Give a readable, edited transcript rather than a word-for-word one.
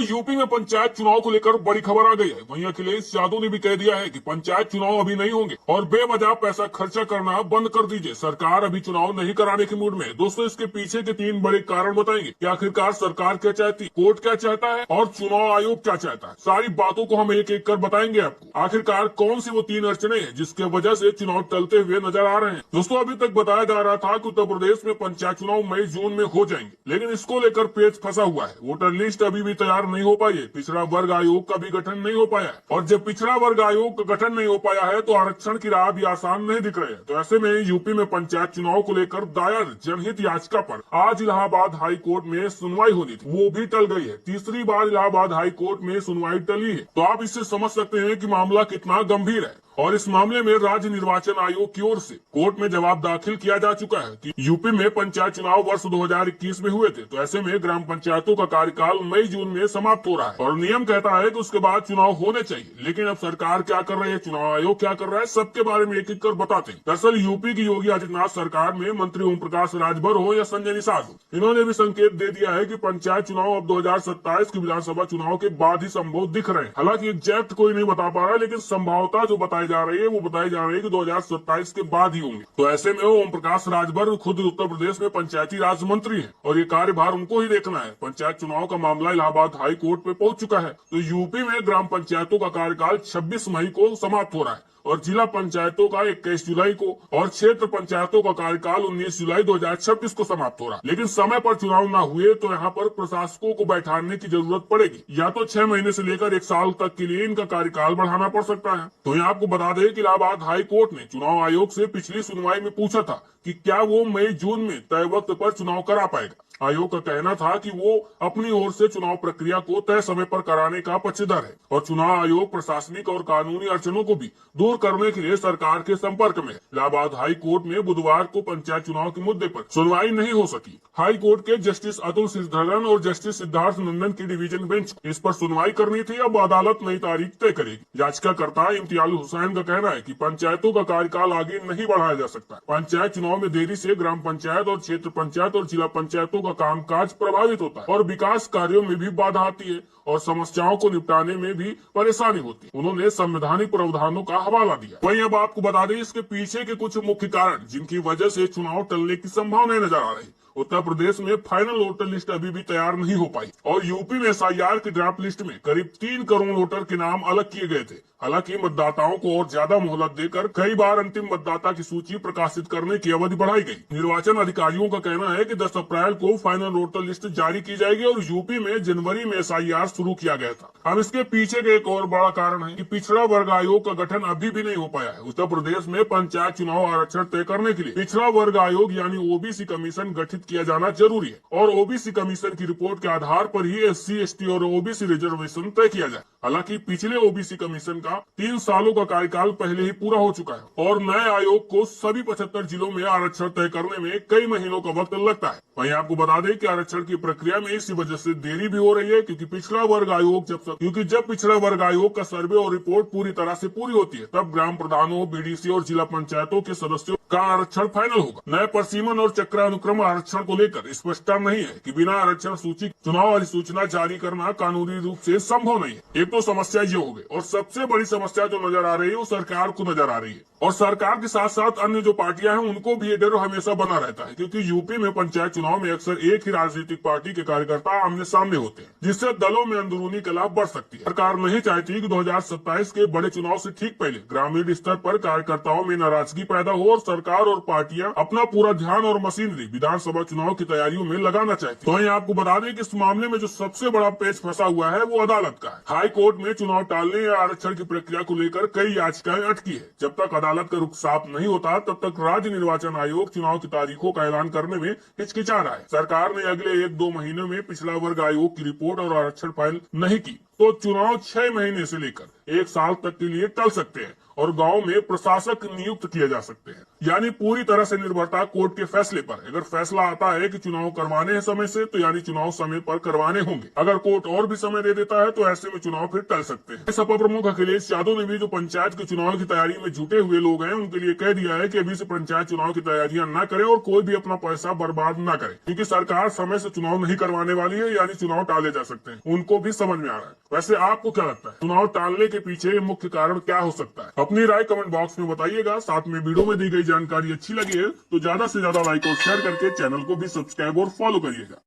UP में पंचायत चुनाव को लेकर बड़ी खबर आ गई है। वहीं अखिलेश यादव ने भी कह दिया है कि पंचायत चुनाव अभी नहीं होंगे और बेवजह पैसा खर्चा करना बंद कर दीजिए। सरकार अभी चुनाव नहीं कराने के मूड में है। दोस्तों, इसके पीछे के 3 बड़े कारण बताएंगे कि आखिरकार सरकार क्या चाहती, कोर्ट क्या चाहता है और चुनाव आयोग क्या चाहता है। सारी बातों को हम एक एक कर बताएंगे आपको। आखिरकार कौन सी वो 3 अड़चने हैं जिसके वजह से चुनाव टलते हुए नजर आ रहे हैं। दोस्तों, अभी तक बताया जा रहा था कि उत्तर प्रदेश में पंचायत चुनाव मई जून में हो जाएंगे, लेकिन इसको लेकर पेच फंसा हुआ है। वोटर लिस्ट अभी भी तैयार नहीं हो पाई है। पिछड़ा वर्ग आयोग का भी गठन नहीं हो पाया है और जब पिछड़ा वर्ग आयोग का गठन नहीं हो पाया है तो आरक्षण की राह भी आसान नहीं दिख रही है। तो ऐसे में यूपी में पंचायत चुनाव को लेकर दायर जनहित याचिका पर आज इलाहाबाद हाई कोर्ट में सुनवाई होनी थी, वो भी टल गई है। तीसरी बार इलाहाबाद हाई कोर्ट में सुनवाई टली है। तो आप इससे समझ सकते हैं कि मामला कितना गंभीर है। और इस मामले में राज्य निर्वाचन आयोग की ओर से कोर्ट में जवाब दाखिल किया जा चुका है कि यूपी में पंचायत चुनाव वर्ष 2021 में हुए थे। तो ऐसे में ग्राम पंचायतों का कार्यकाल मई जून में समाप्त हो रहा है और नियम कहता है कि उसके बाद चुनाव होने चाहिए। लेकिन अब सरकार क्या कर रही है, चुनाव आयोग क्या कर रहा है, सबके बारे में एक एक कर बताते हैं। दरअसल यूपी की योगी आदित्यनाथ सरकार में मंत्री ओम प्रकाश राजभर हो या संजय निषाद हो, इन्होंने भी संकेत दे दिया है कि पंचायत चुनाव अब 2027 की विधानसभा चुनाव के बाद ही संभव दिख रहे हैं। हालांकि एग्जैक्ट कोई नहीं बता पा रहा, लेकिन संभावना जो बताई जा रही है वो बताई जा रही है कि 2027 के बाद ही होंगे। तो ऐसे में ओम प्रकाश राजभर खुद उत्तर प्रदेश में पंचायती राज मंत्री हैं और ये कार्यभार उनको ही देखना है। पंचायत चुनाव का मामला इलाहाबाद हाई कोर्ट पे पहुंच चुका है। तो यूपी में ग्राम पंचायतों का कार्यकाल 26 मई को समाप्त हो रहा है और जिला पंचायतों का 21 जुलाई को और क्षेत्र पंचायतों का कार्यकाल 19 जुलाई 2026 को समाप्त हो रहा है। लेकिन समय पर चुनाव न हुए तो यहाँ पर प्रशासकों को बैठाने की जरूरत पड़ेगी। या तो 6 महीने से लेकर 1 साल तक के लिए इनका कार्यकाल बढ़ाना पड़ सकता है। तो यहाँ आपको बता दें कि इलाहाबाद हाई कोर्ट ने चुनाव आयोग से पिछली सुनवाई में पूछा था कि क्या वो मई जून में तय वक्त पर चुनाव करा पाएगा। आयोग का कहना था कि वो अपनी ओर से चुनाव प्रक्रिया को तय समय पर कराने का पक्षधर है और चुनाव आयोग प्रशासनिक और कानूनी अड़चनों को भी दूर करने के लिए सरकार के संपर्क में है। इलाहाबाद हाई कोर्ट में बुधवार को पंचायत चुनाव के मुद्दे पर सुनवाई नहीं हो सकी। हाई कोर्ट के जस्टिस अतुल सिद्धरन और जस्टिस सिद्धार्थ नंदन की डिवीजन बेंच इस पर सुनवाई करनी थी। अब अदालत नई तारीख तय करेगी। याचिकाकर्ता इम्तियाज हुसैन का कहना है कि पंचायतों का कार्यकाल आगे नहीं बढ़ाया जा सकता। पंचायत चुनाव में देरी से ग्राम पंचायत और क्षेत्र पंचायत और जिला पंचायतों का कामकाज प्रभावित होता है और विकास कार्यों में भी बाधा आती है और समस्याओं को निपटाने में भी परेशानी होती है। उन्होंने संवैधानिक प्रावधानों का हवाला दिया। वहीं अब आपको बता दें इसके पीछे के कुछ मुख्य कारण जिनकी वजह से चुनाव टलने की संभावना नजर आ रही। उत्तर प्रदेश में फाइनल वोटर लिस्ट अभी भी तैयार नहीं हो पाई और यूपी में एसआईआर की ड्राफ्ट लिस्ट में करीब 3 करोड़ वोटर के नाम अलग किए गए थे। हालांकि मतदाताओं को और ज्यादा मोहलत देकर कई बार अंतिम मतदाता की सूची प्रकाशित करने की अवधि बढ़ाई गई। निर्वाचन अधिकारियों का कहना है कि 10 अप्रैल को फाइनल वोटर लिस्ट जारी की जाएगी और यूपी में जनवरी में एसआईआर शुरू किया गया था। अब इसके पीछे का एक और बड़ा कारण है कि पिछड़ा वर्ग आयोग का गठन अभी भी नहीं हो पाया है। उत्तर प्रदेश में पंचायत चुनाव आरक्षण तय करने के लिए पिछड़ा वर्ग आयोग यानी ओबीसी कमीशन गठित किया जाना जरूरी है और ओबीसी कमीशन की रिपोर्ट के आधार पर ही एससी, एसटी और ओबीसी रिजर्वेशन तय किया जाए। हालांकि पिछले ओबीसी कमीशन का 3 सालों का कार्यकाल पहले ही पूरा हो चुका है और नए आयोग को सभी 75 जिलों में आरक्षण तय करने में कई महीनों का वक्त लगता है। वहीं आपको बता दें कि आरक्षण की प्रक्रिया में इसी वजह से देरी भी हो रही है क्योंकि पिछड़ा वर्ग आयोग जब पिछड़ा वर्ग आयोग का सर्वे और रिपोर्ट पूरी तरह से पूरी होती है तब ग्राम प्रधानों, बीडीसी और जिला पंचायतों के सदस्यों का आरक्षण फाइनल होगा। नए प्रसीमन और चक्रानुक्रम आरक्षण को लेकर स्पष्टता नहीं है कि बिना आरक्षण सूची चुनाव अधिसूचना जारी करना कानूनी रूप से संभव नहीं है। एक तो समस्या ये हो गई और सबसे बड़ी समस्या जो नजर आ रही है वो सरकार को नजर आ रही है और सरकार के साथ साथ अन्य जो पार्टियां हैं उनको भी ये डर हमेशा बना रहता है क्योंकि यूपी में पंचायत चुनाव में अक्सर एक ही राजनीतिक पार्टी के कार्यकर्ता आमने सामने होते हैं जिससे दलों में अंदरूनी कलह बढ़ सकती है। सरकार नहीं चाहती कि 2027 के बड़े चुनाव से ठीक पहले ग्रामीण स्तर पर कार्यकर्ताओं में नाराजगी पैदा हो और सरकार और पार्टियां अपना पूरा ध्यान और मशीनरी विधानसभा चुनाव की तैयारियों में लगाना चाहती है। तो आपको बता दें कि इस मामले में जो सबसे बड़ा पेच फंसा हुआ है वो अदालत का है। हाई कोर्ट में चुनाव टालने या आरक्षण की प्रक्रिया को लेकर कई याचिकाएं अटकी है। जब तक अदालत का रुख साफ नहीं होता तब तक राज्य निर्वाचन आयोग चुनाव की तारीखों का ऐलान करने में हिचकिचा रहा है। सरकार ने अगले 1-2 महीनों में पिछड़ा वर्ग आयोग की रिपोर्ट और आरक्षण फाइल नहीं की तो चुनाव 6 महीने से लेकर 1 साल तक के लिए टल सकते हैं और गांव में प्रशासक नियुक्त किए जा सकते हैं। यानी पूरी तरह से निर्भरता कोर्ट के फैसले पर। अगर फैसला आता है कि चुनाव करवाने हैं समय से, तो यानी चुनाव समय पर करवाने होंगे। अगर कोर्ट और भी समय दे देता है तो ऐसे में चुनाव फिर टल सकते हैं। सपा प्रमुख अखिलेश यादव ने भी जो पंचायत के चुनाव की तैयारी में जुटे हुए लोग हैं उनके लिए कह दिया है कि अभी से पंचायत चुनाव की तैयारियां न करें और कोई भी अपना पैसा बर्बाद न करे, क्योंकि सरकार समय से चुनाव नहीं करवाने वाली है, यानी चुनाव टाले जा सकते हैं। उनको भी समझ में आ रहा है। वैसे आपको क्या लगता है, चुनाव टालने के पीछे मुख्य कारण क्या हो सकता है? अपनी राय कमेंट बॉक्स में बताइएगा। साथ में वीडियो में दी गई जानकारी अच्छी लगी है तो ज्यादा से ज्यादा लाइक और शेयर करके चैनल को भी सब्सक्राइब और फॉलो करिएगा।